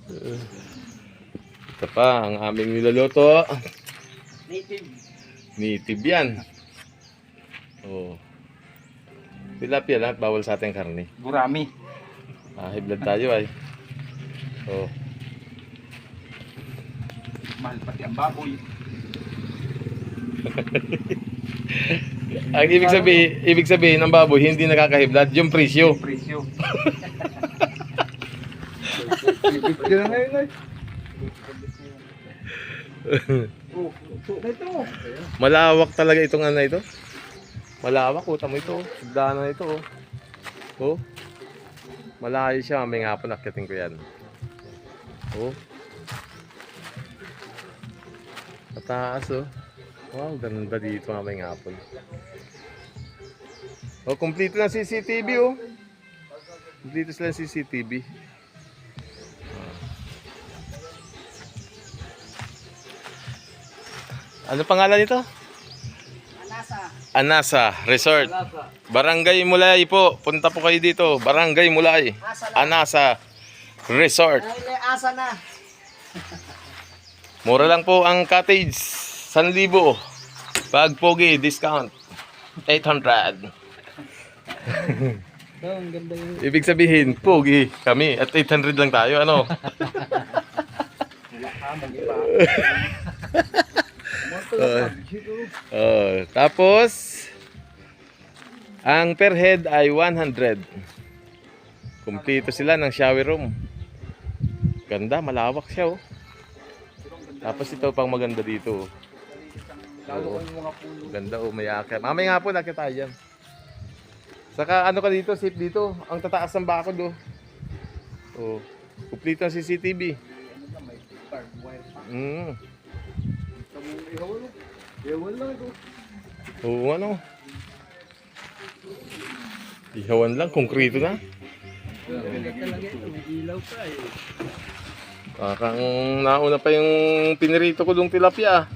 Ito pa ang aming niluluto. Native. Native yan. Oh. Tilapia lahat, bawal sa ating karne. Gurami. High blood tayo ay. Oh. Mahal pati ang baboy. Ang ibig sabihin ng baboy hindi nakaka-high blood, yung presyo. Presyo. Malawak talaga itong ano ito. Malawak, uta mo ito. Sigdana ito. Oh. Malayo siya, may hapon akitin ko yan. Oh. Mataas oh. Wow, ganun ba dito may hapon. Oh, kompleto ng CCTV oh. Kompleto sila ng CCTV. Ano pangalan nito? Anasa Resort. Barangay Mulay po. Punta po kayo dito. Barangay Mulay. Anasa Resort. Asa na. Mura lang po ang cottage. 1,000. Pag pogi, discount. 800. Ang ganda yung Ibig sabihin, pogi kami. At 800 lang tayo. Ano? Tapos ang per head ay 100. Kumpleto sila ng shower room. Ganda, malawak siya oh. Tapos ito pang maganda dito. Oh. Ganda oh, may akit. Mamaya nga po nakita tayo dyan. Saka ano ka dito, safe dito. Ang tataas ng bakod oh. Oh. Kumpleto ng CCTV. Oo, ano? Ihawan lang, konkrito na. Parang nauna pa yung pinirito ko ng tilapia.